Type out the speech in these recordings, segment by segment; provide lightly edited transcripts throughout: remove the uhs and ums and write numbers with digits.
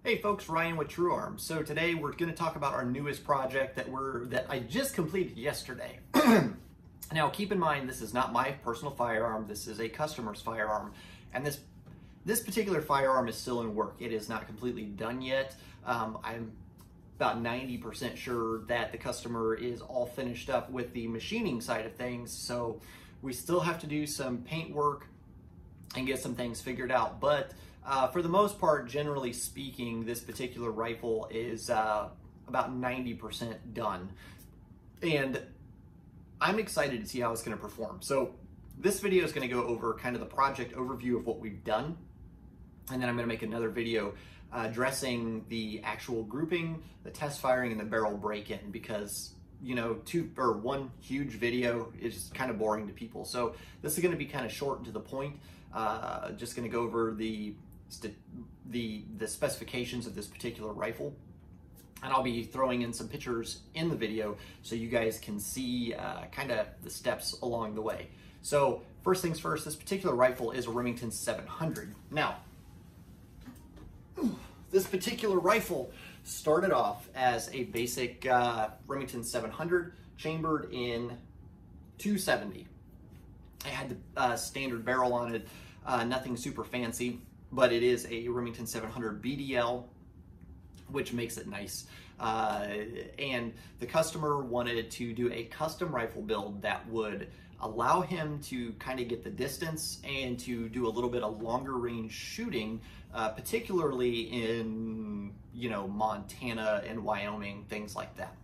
Hey folks, Ryan with True Arms. So today we're going to talk about our newest project that I just completed yesterday. Now keep in mind, this is not my personal firearm, this is a customer's firearm, and this particular firearm is still in work. It is not completely done yet. I'm about 90% sure that the customer is all finished up with the machining side of things, so we still have to do some paint work and get some things figured out. But for the most part, generally speaking, this particular rifle is about 90% done. And I'm excited to see how it's going to perform. So this video is going to go over kind of the project overview of what we've done. And then I'm going to make another video addressing the actual grouping, the test firing, and the barrel break-in, because one huge video is kind of boring to people. So this is going to be kind of short and to the point. Just going to go over the specifications of this particular rifle, and I'll be throwing in some pictures in the video so you guys can see kind of the steps along the way. So first things first, this particular rifle is a Remington 700. Now, this particular rifle started off as a basic Remington 700 chambered in 270. It had the standard barrel on it, nothing super fancy, but it is a Remington 700 BDL, which makes it nice. And the customer wanted to do a custom rifle build that would allow him to kind of get the distance and to do a little bit of longer range shooting, particularly in, Montana and Wyoming, things like that.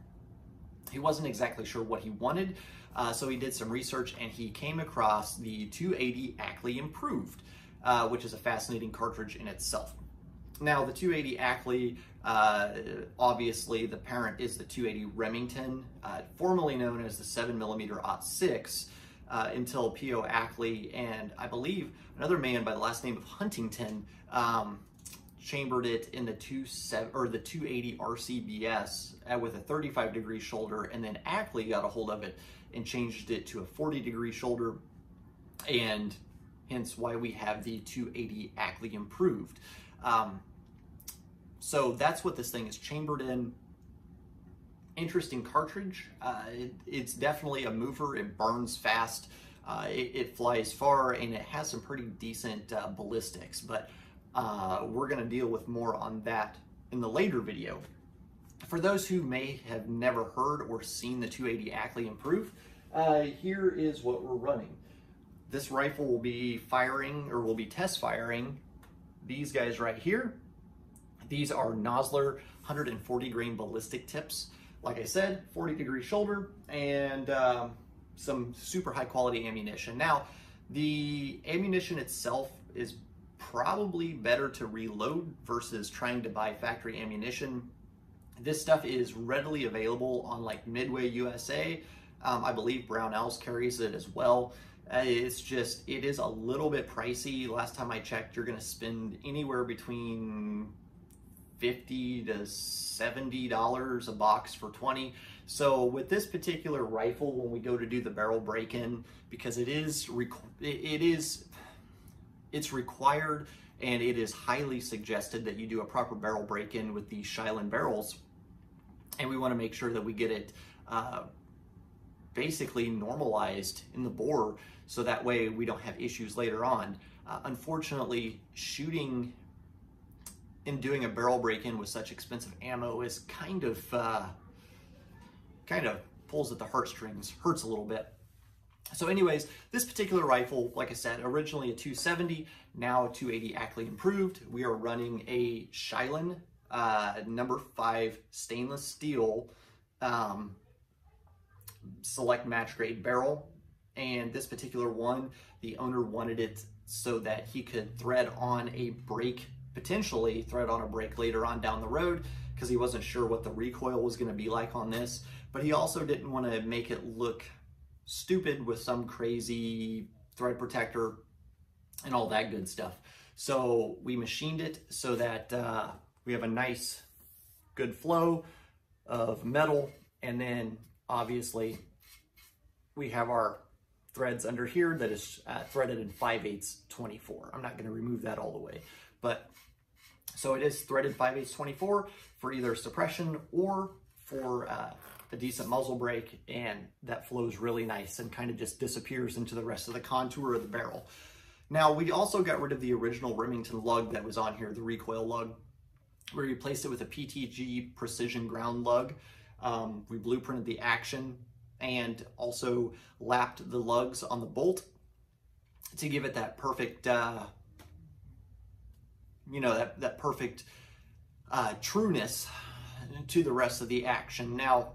He wasn't exactly sure what he wanted, so he did some research and he came across the 280 Ackley Improved, which is a fascinating cartridge in itself. Now, the 280 Ackley, obviously the parent is the 280 Remington, formerly known as the 7mm/06, until P.O. Ackley and I believe another man by the last name of Huntington chambered it in the 280 RCBS with a 35-degree shoulder, and then Ackley got a hold of it and changed it to a 40-degree shoulder, and hence why we have the 280 Ackley Improved. So that's what this thing is chambered in. Interesting cartridge. It's definitely a mover. It burns fast. It flies far, and it has some pretty decent ballistics, but we're going to deal with more on that in the later video. For those who may have never heard or seen the 280 Ackley Improved, here is what we're running. This rifle will be firing, or will be test firing, these guys right here. These are Nosler 140 grain ballistic tips. Like I said, 40-degree shoulder, and some super high quality ammunition. Now, the ammunition itself is probably better to reload versus trying to buy factory ammunition. This stuff is readily available on like Midway USA. I believe Brownells carries it as well. It is a little bit pricey. Last time I checked, you're gonna spend anywhere between $50 to $70 a box for 20. So with this particular rifle, when we go to do the barrel break-in, because it's required and it is highly suggested that you do a proper barrel break-in with these Shiloh barrels, and we want to make sure that we get it basically normalized in the bore, so that way we don't have issues later on. Unfortunately, shooting and doing a barrel break-in with such expensive ammo is kind of pulls at the heartstrings, hurts a little bit. So anyways, this particular rifle, like I said, originally a 270, now a 280 Ackley Improved. We are running a Shiloh number 5 stainless steel select match grade barrel. And this particular one, the owner wanted it so that he could thread on a brake, potentially thread on a brake later on down the road, because he wasn't sure what the recoil was going to be like on this. But he also didn't want to make it look stupid with some crazy thread protector and all that good stuff. So we machined it so that we have a nice good flow of metal, and then obviously we have our threads under here that is threaded in 5/8 24. I'm not going to remove that all the way, but So it is threaded 5/8 24 for either suppression or for a decent muzzle brake, and that flows really nice and kind of just disappears into the rest of the contour of the barrel. Now, we also got rid of the original Remington lug that was on here, the recoil lug. We replaced it with a PTG precision ground lug. We blueprinted the action and also lapped the lugs on the bolt to give it that perfect, you know, that perfect trueness to the rest of the action. Now,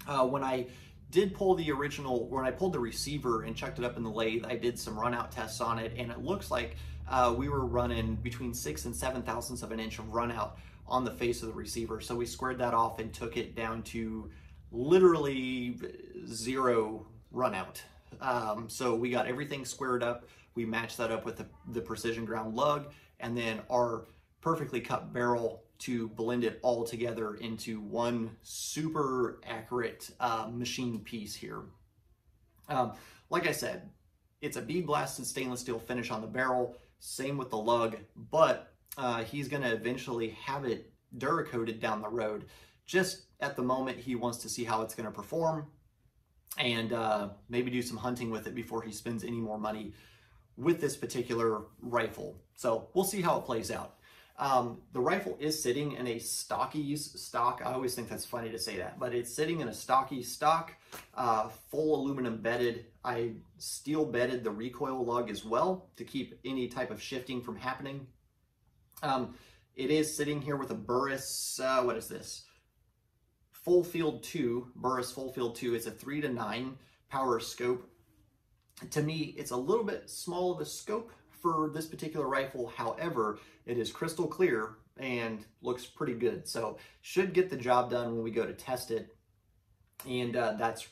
when I did pull the original, when I pulled the receiver and chucked it up in the lathe, I did some run out tests on it, and it looks like we were running between 6 and 7 thousandths of an inch of run out on the face of the receiver. So we squared that off and took it down to literally 0 run out. So we got everything squared up. We matched that up with the precision ground lug, and then our perfectly cut barrel to blend it all together into one super accurate machine piece here. Like I said, it's a bead blasted stainless steel finish on the barrel, same with the lug, but he's gonna eventually have it Duracoated down the road. Just at the moment, he wants to see how it's gonna perform and maybe do some hunting with it before he spends any more money with this particular rifle. So we'll see how it plays out. The rifle is sitting in a Stockies stock. I always think that's funny to say that, but it's sitting in a Stockies stock, full aluminum bedded. I steel bedded the recoil lug as well to keep any type of shifting from happening. It is sitting here with a Burris, what is this? Full Field 2, Burris Full Field 2. It's a 3-to-9 power scope. To me, it's a little bit small of a scope for this particular rifle. However, it is crystal clear and looks pretty good. So should get the job done when we go to test it. And that's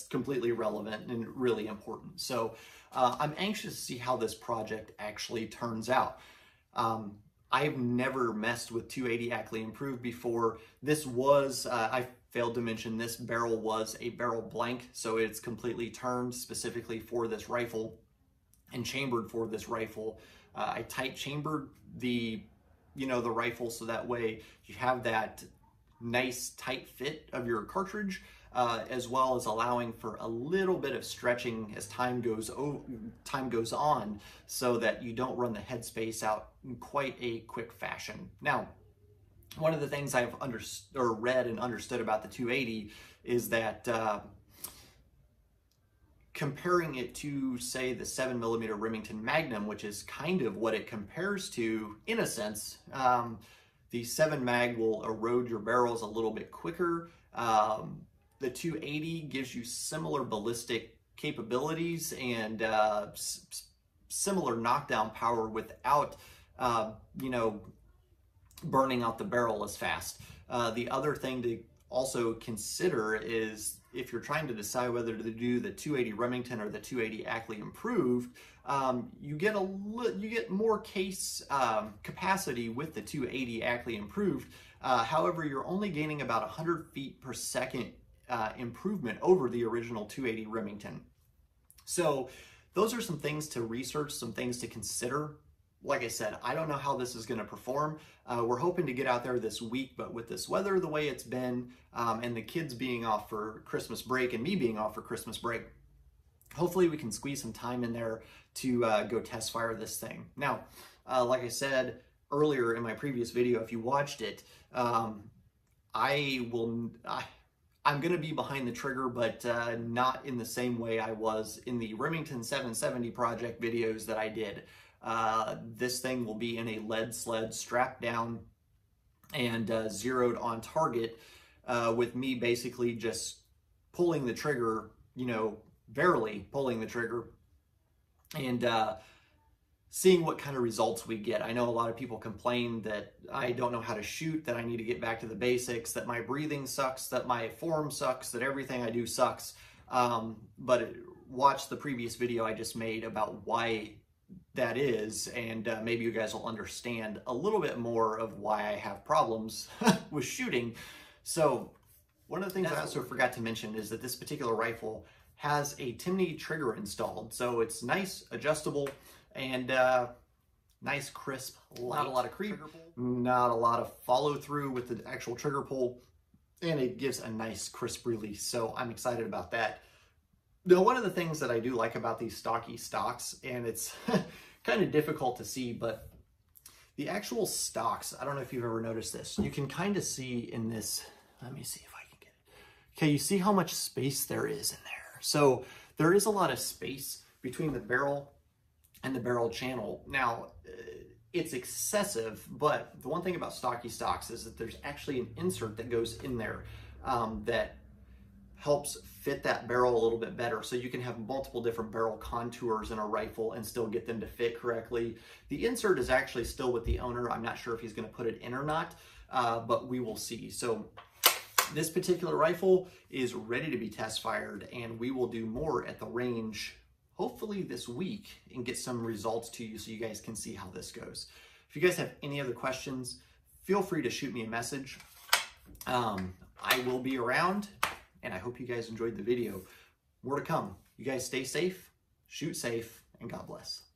completely relevant and really important. So I'm anxious to see how this project actually turns out. I've never messed with 280 Ackley Improved before. This was, I failed to mention, this barrel was a barrel blank, so it's completely turned specifically for this rifle and chambered for this rifle. I tight chambered the rifle so that way you have that nice tight fit of your cartridge, as well as allowing for a little bit of stretching as time goes on, so that you don't run the headspace out in quite a quick fashion. Now, one of the things I've read and understood about the 280 is that comparing it to, say, the 7mm Remington Magnum, which is kind of what it compares to in a sense, the 7 mag will erode your barrels a little bit quicker. The 280 gives you similar ballistic capabilities and similar knockdown power without, burning out the barrel as fast. The other thing to also consider is if you're trying to decide whether to do the 280 Remington or the 280 Ackley Improved, you get more case capacity with the 280 Ackley Improved. However, you're only gaining about 100 feet per second improvement over the original 280 Remington. So those are some things to research, some things to consider. Like I said, I don't know how this is going to perform. We're hoping to get out there this week, but with this weather the way it's been, and the kids being off for Christmas break and me being off for Christmas break, hopefully we can squeeze some time in there to go test fire this thing. Now, like I said earlier in my previous video, if you watched it, I'm going to be behind the trigger, but not in the same way I was in the Remington 770 project videos that I did. This thing will be in a lead sled strapped down and zeroed on target, with me basically just pulling the trigger, barely pulling the trigger, and seeing what kind of results we get. I know a lot of people complain that I don't know how to shoot, that I need to get back to the basics, that my breathing sucks, that my form sucks, that everything I do sucks. But watch the previous video I just made about why that is, and maybe you guys will understand a little bit more of why I have problems with shooting. So one of the things I also forgot to mention is that this particular rifle has a Timney trigger installed. So it's nice, adjustable, and Nice, crisp, light. Not a lot of creep, not a lot of follow through with the actual trigger pull, and it gives a nice crisp release. So I'm excited about that. Now, one of the things that I do like about these stocky stocks, and it's kind of difficult to see, but the actual stocks, I don't know if you've ever noticed this, you can kind of see in this, let me see if I can get it. Okay, you see how much space there is in there. So there is a lot of space between the barrel and the barrel channel. Now, it's excessive, but the one thing about stocky stocks is that there's actually an insert that goes in there that helps fit that barrel a little bit better. So you can have multiple different barrel contours in a rifle and still get them to fit correctly. The insert is actually still with the owner. I'm not sure if he's gonna put it in or not, but we will see. So this particular rifle is ready to be test fired, and we will do more at the range hopefully this week and get some results to you so you guys can see how this goes. If you guys have any other questions, feel free to shoot me a message. I will be around, and I hope you guys enjoyed the video. More to come. You guys stay safe, shoot safe, and God bless.